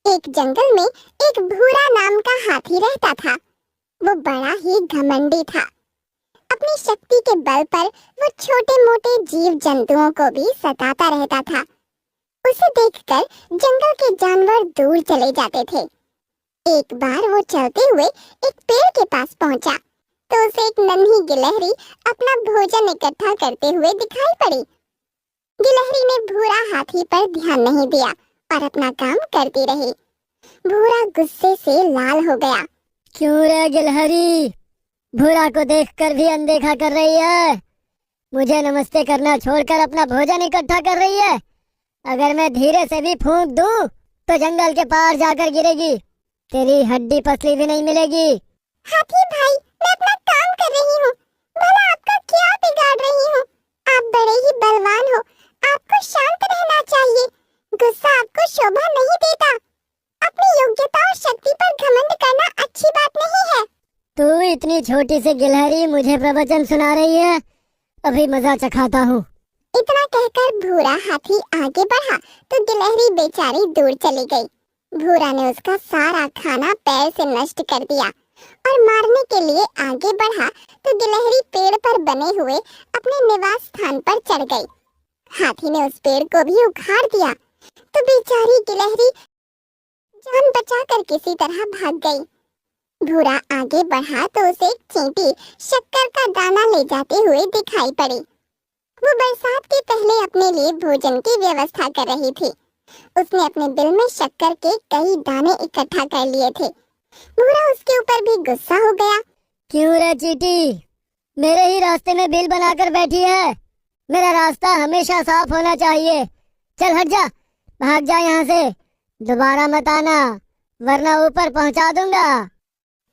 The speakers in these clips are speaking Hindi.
एक जंगल में एक भूरा नाम का हाथी रहता था। वो बड़ा ही घमंडी था। अपनी शक्ति के बल पर वो छोटे मोटे जीव जंतुओं को भी सताता रहता था। उसे देखकर जंगल के जानवर दूर चले जाते थे। एक बार वो चलते हुए एक पेड़ के पास पहुंचा तो उसे एक नन्ही गिलहरी अपना भोजन इकट्ठा करते हुए दिखाई पड़ी। गिलहरी ने भूरा हाथी पर ध्यान नहीं दिया और अपना काम करती रही। भूरा गुस्से से लाल हो गया। क्यों रे गिलहरी, भूरा को देखकर भी अनदेखा कर रही है? मुझे नमस्ते करना छोड़कर अपना भोजन इकट्ठा कर रही है। अगर मैं धीरे से भी फूंक दूं तो जंगल के पार जाकर गिरेगी। तेरी हड्डी पसली भी नहीं मिलेगी। हाथी भाई, मैं अपना काम कर रही हूँ। भला आपका क्या बिगाड़ रही हूँ? आप बड़े ही बलवान हो, आपको शांत रहना चाहिए। गुस्सा आपको शोभा नहीं देता। अपनी योग्यता और शक्ति पर घमंड करना अच्छी बात नहीं है। तू इतनी छोटी सी गिलहरी मुझे प्रवचन सुना रही है? अभी मजा चखाता हूँ। इतना कहकर भूरा हाथी आगे बढ़ा तो गिलहरी बेचारी दूर चली गई। भूरा ने उसका सारा खाना पैर से नष्ट कर दिया और मारने के लिए आगे बढ़ा तो गिलहरी पेड़ पर बने हुए अपने निवास स्थान पर चढ़ गई। हाथी ने उस पेड़ को भी उखाड़ दिया तो बेचारी गिलहरी जान बचाकर किसी तरह भाग गई। भूरा आगे बढ़ा तो उसे एक चींटी शक्कर का दाना ले जाते हुए दिखाई पड़ी। वो बरसात के पहले अपने लिए भोजन की व्यवस्था कर रही थी। उसने अपने बिल में शक्कर के कई दाने इकट्ठा कर लिए थे। भूरा उसके ऊपर भी गुस्सा हो गया। क्यों रे चींटी, मेरे ही रास्ते में बिल बनाकर बैठी है? मेरा रास्ता हमेशा साफ होना चाहिए। चल हट जा, भाग जा यहाँ से। दोबारा मत आना वरना ऊपर पहुँचा दूंगा।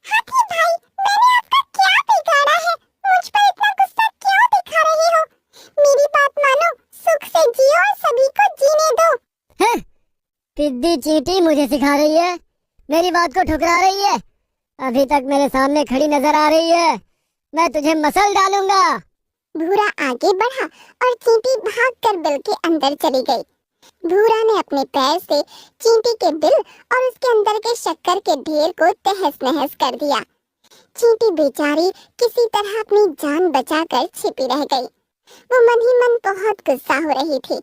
हाथी भाई, मैंने आपका क्या बिगाड़ा है? मुझ पर इतना गुस्सा क्यों दिखा रहे हो? मेरी बात मानो, सुख से जियो और सभी को जीने दो। हैं? पिद्दी चींटी मुझे सिखा रही है, मेरी बात को ठुकरा रही है। अभी तक मेरे सामने खड़ी नजर आ रही है, मैं तुझे मसल डालूंगा। भूरा आगे बढ़ा और चींटी भागकर बिल के अंदर चली गई। भूरा ने अपने पैर से चींटी के बिल और उसके अंदर के शक्कर के ढेर को तहस नहस कर दिया। चींटी बेचारी किसी तरह अपनी जान बचाकर छिपी रह गई। वो मन ही मन बहुत गुस्सा हो रही थी,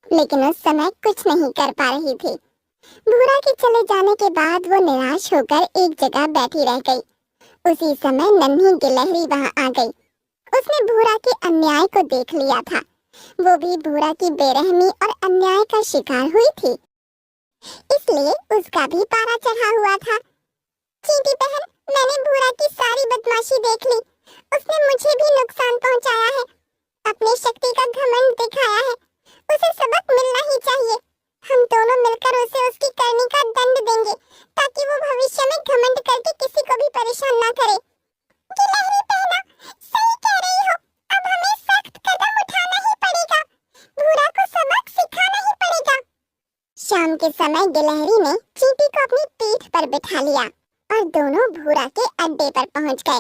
लेकिन उस समय कुछ नहीं कर पा रही थी। भूरा के चले जाने के बाद वो निराश होकर एक जगह बैठी रह गई। उसी समय नन्ही गिलहरी वहां आ गई। उसने भूरा के अन्याय को देख लिया था। वो भी भूरा की बेरहमी और अन्याय का शिकार हुई थी, इसलिए उसका भी पारा चढ़ा हुआ था। चींटी बहन, मैंने भूरा की सारी बदमाशी देख ली। उसने मुझे भी नुकसान पहुंचाया है, अपनी शक्ति का घमंड दिखाया है। उसे सबक मिलना ही चाहिए। हम दोनों मिलकर उसे उसकी करनी का दंड देंगे ताकि वो भविष्य में घमंड करके किसी को भी परेशान ना करे। गिलहरी बहना, सही कह रही हो। अब हमें सख्त कदम उठाना ही पड़ेगा। भूरा को सबक सिखाना ही पड़ेगा। शाम के समय गिलहरी ने चींटी को अपनी पीठ पर बिठा लिया और दोनों भूरा के अड्डे पर पहुंच गए।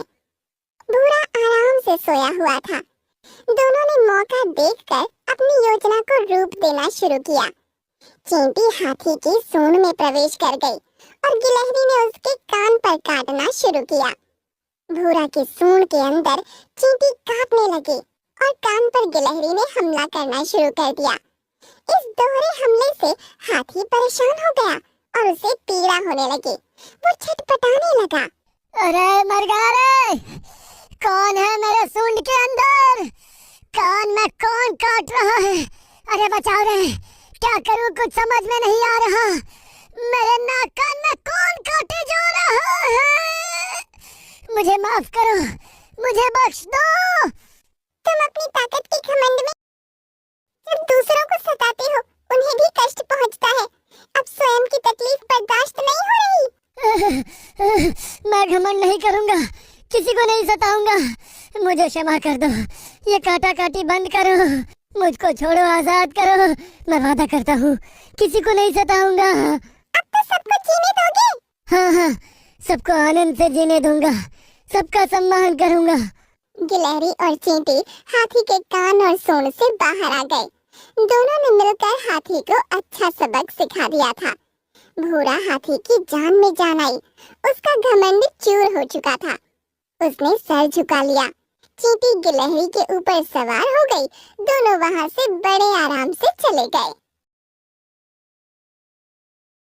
भूरा आराम से सोया हुआ था। दोनों ने मौका देखकर अपनी योजना को रूप देना शुरू किया। चींटी हाथी की सूंड में प्रवेश कर गई और गिलहरी ने उसके कान पर काटना शुरू किया। भूरा की सूंड के अंदर चींटी कांपने लगी और कान पर गिलहरी ने हमला करना शुरू कर दिया। इस दोहरे हमले से हाथी परेशान हो गया और उसे पीड़ा होने लगी। वो छटपटाने लगा। अरे मर गया रे! कौन है मेरे सूंड के अंदर? कान में कौन काट रहा है? अरे बचाओ रे! क्या करूं, कुछ समझ में नहीं आ रहा। मेरे नाक कान में कौन काटे जा रहा है? मुझे माफ करो, मुझे बख्श दो। तुम अपनी ताकत के घमंड में जब दूसरों को सताते हो, उन्हें भी कष्ट पहुंचता है। अब स्वयं की तकलीफ बर्दाश्त नहीं हो रही। मैं घमंड नहीं करूंगा, किसी को नहीं सताऊंगा। मुझे क्षमा कर दो, ये काटा काटी बंद करो, मुझको छोड़ो, आजाद करो। मैं वादा करता हूँ किसी को नहीं सताऊंगा। अब तो सबको जीने दोगे? हाँ, सबको आनंद से जीने दूंगा, सबका सम्मान करूंगा। गिलहरी और चींटी हाथी के कान और सूंड से बाहर आ गए। दोनों ने मिलकर हाथी को अच्छा सबक सिखा दिया था। भूरा हाथी की जान में जान आई। उसका घमंड चूर हो चुका था। उसने सर झुका लिया। चींटी गिलहरी के ऊपर सवार हो गई। दोनों वहां से बड़े आराम से चले गए।